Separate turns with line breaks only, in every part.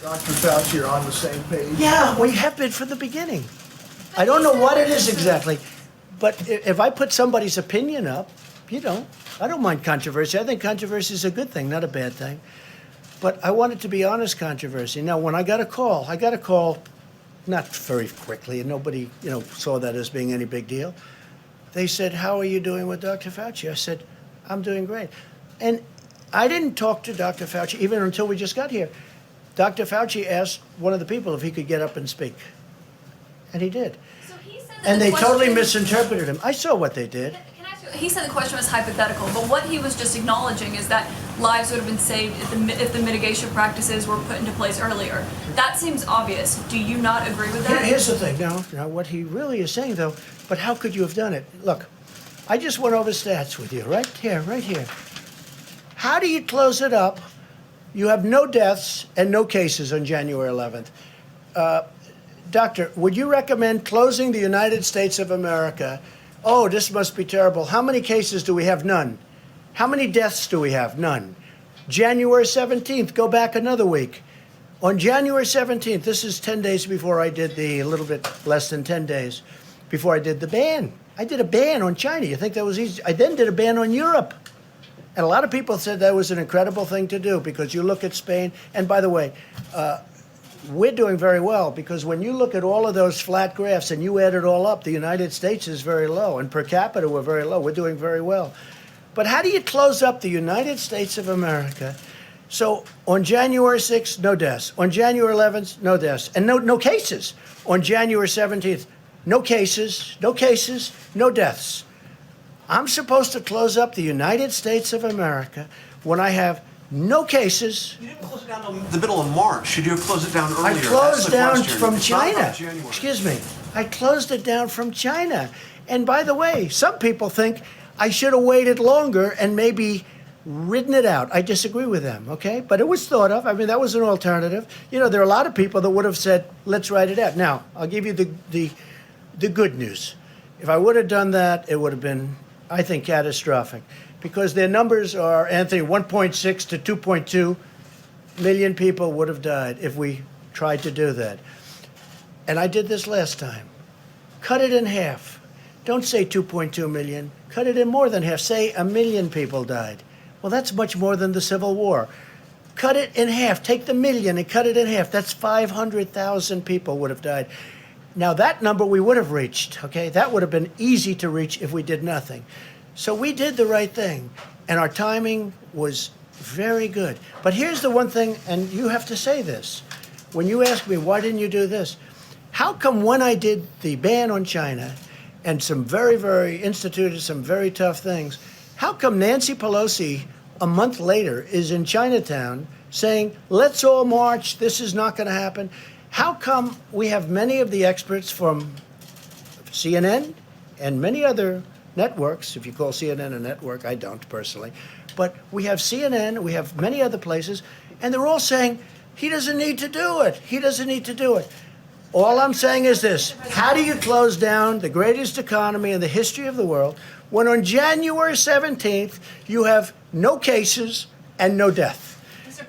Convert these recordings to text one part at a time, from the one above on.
Dr. Fauci are on the same page?
Yeah, we have been from the beginning. I don't know what it is exactly, but if I put somebody's opinion up, I don't mind controversy. I think controversy is a good thing, not a bad thing. But I want it to be honest controversy. Now, when I got a call not very quickly, and nobody, saw that as being any big deal. They said, "How are you doing with Dr. Fauci?" I said, "I'm doing great." And I didn't talk to Dr. Fauci even until we just got here. Dr. Fauci asked one of the people if he could get up and speak. And he did.
So he said that
and they totally misinterpreted him. I saw what they did.
Can I ask you, he said the question was hypothetical, but what he was just acknowledging is that lives would have been saved if the mitigation practices were put into place earlier. That seems obvious. Do you not agree with that?
Here's the thing. Now, what he really is saying, though, but how could you have done it? Look, I just went over stats with you, right here. How do you close it up? You have no deaths and no cases on January 11th. Doctor, would you recommend closing the United States of America? Oh, this must be terrible. How many cases do we have? None. How many deaths do we have? None. January 17th, go back another week. On January 17th, this is 10 days before I did a little bit less than 10 days, before I did the ban. I did a ban on China. You think that was easy? I then did a ban on Europe. And a lot of people said that was an incredible thing to do because you look at Spain. And by the way, we're doing very well because when you look at all of those flat graphs and you add it all up, the United States is very low. And per capita, we're very low. We're doing very well. But how do you close up the United States of America? So on January 6th, no deaths. On January 11th, no deaths. And no cases. On January 17th, no cases, no deaths. I'm supposed to close up the United States of America when I have no cases.
You didn't close it down in the middle of March. Should you have closed it down earlier?
I closed down from
It's not
China.
January.
Excuse me. I closed it down from China. And by the way, some people think I should have waited longer and maybe ridden it out. I disagree with them, okay? But it was thought of. I mean, that was an alternative. There are a lot of people that would have said, let's write it out. Now, I'll give you the good news. If I would have done that, it would have been, I think, catastrophic. Because their numbers are, Anthony, 1.6 to 2.2 million people would have died if we tried to do that. And I did this last time. Cut it in half. Don't say 2.2 million. Cut it in more than half. Say 1 million people died. Well, that's much more than the Civil War. Cut it in half. Take the million and cut it in half. That's 500,000 people would have died. Now, that number we would have reached, okay? That would have been easy to reach if we did nothing. So we did the right thing, and our timing was very good. But here's the one thing, and you have to say this. When you ask me, why didn't you do this? How come when I did the ban on China and instituted some very tough things, how come Nancy Pelosi a month later is in Chinatown saying, let's all march, this is not going to happen? How come we have many of the experts from CNN and many other networks, if you call CNN a network, I don't personally, but we have CNN, we have many other places, and they're all saying, he doesn't need to do it. He doesn't need to do it. All I'm saying is this. How do you close down the greatest economy in the history of the world when on January 17th you have no cases and no death?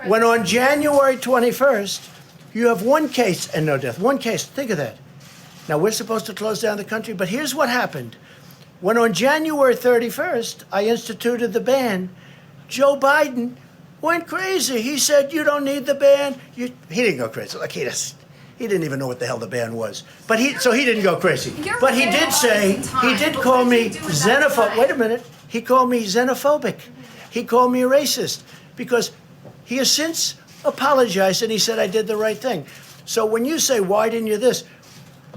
When on January 21st you have one case and no death. One case. Think of that. Now, we're supposed to close down the country, but here's what happened. When on January 31st I instituted the ban, Joe Biden went crazy. He said, you don't need the ban. He didn't go crazy. Like, he didn't even know what the hell the ban was. So he didn't go crazy. But he did say, he did call me xenophobic. Wait a minute. He called me xenophobic. He called me a racist because he has since apologized and he said I did the right thing. So when you say, why didn't you this?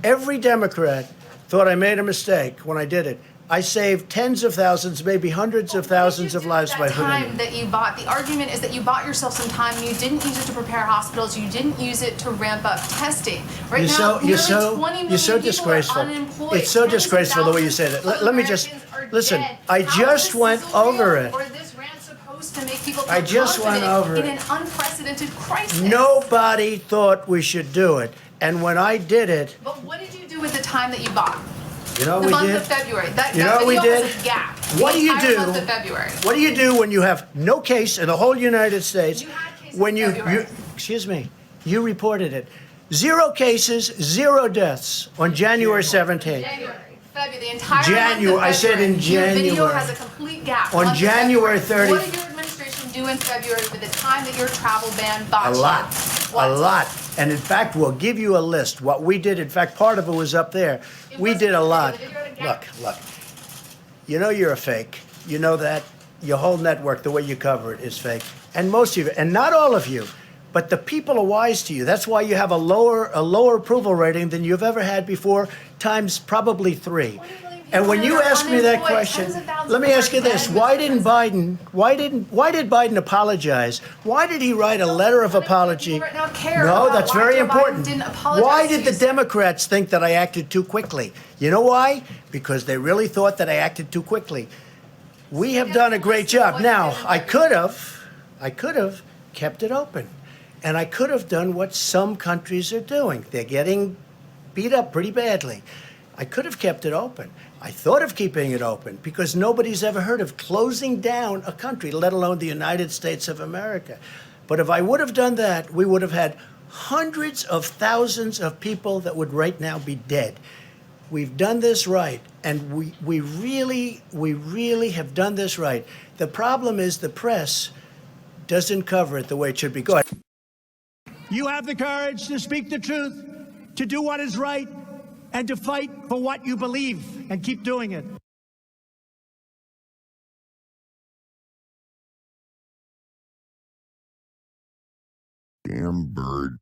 Every Democrat thought I made a mistake when I did it. I saved tens of thousands, maybe hundreds of thousands of lives by putting it.
Time that you bought, the argument is that you bought yourself some time. You didn't use it to prepare hospitals. You didn't use it to ramp up testing. Right now,
you're so disgraceful. It's so disgraceful the way you say that. Let me just listen. I just went over it. I just went over it.
In an unprecedented crisis.
Nobody thought we should do it, and when I did it.
But what did you do with the time that you bought?
You know
the
we
month
did.
Of February. That
we did.
Was a gap.
What do you do?
Month of February.
What do you do when you have no case in the whole United States?
You had cases
when
in February.
Excuse me. You reported it. 0 cases, 0 deaths on January 17th.
January, February, the entire
January,
month of
I said in
February. Your video
January.
has a complete gap.
On
Month of
January
February.
30th.
What did your administration do in February with the time that your travel ban got
A
you?
lot.
What?
A lot. And in fact, we'll give you a list. What we did, in fact, part of it was up there. We did a lot. Look. You know you're a fake. You know that. Your whole network, the way you cover it, is fake. And most of you, and not all of you, but the people are wise to you. That's why you have a lower approval rating than you've ever had before, times probably 3. And when you ask me that question, let me ask you this: Why did Biden apologize? Why did he write a letter of apology?
Right now care
No,
about
that's
why
very
Joe Biden
important.
didn't apologize
Why
to
did the
you.
Democrats think that I acted too quickly? You know why? Because they really thought that I acted too quickly. We have done a great job. Now, I could have kept it open. And I could have done what some countries are doing. They're getting beat up pretty badly. I could have kept it open. I thought of keeping it open because nobody's ever heard of closing down a country, let alone the United States of America. But if I would have done that, we would have had hundreds of thousands of people that would right now be dead. We've done this right, and we really have done this right. The problem is the press doesn't cover it the way it should be. Go ahead.
You have the courage to speak the truth, to do what is right, and to fight for what you believe, and keep doing it.
Damn bird.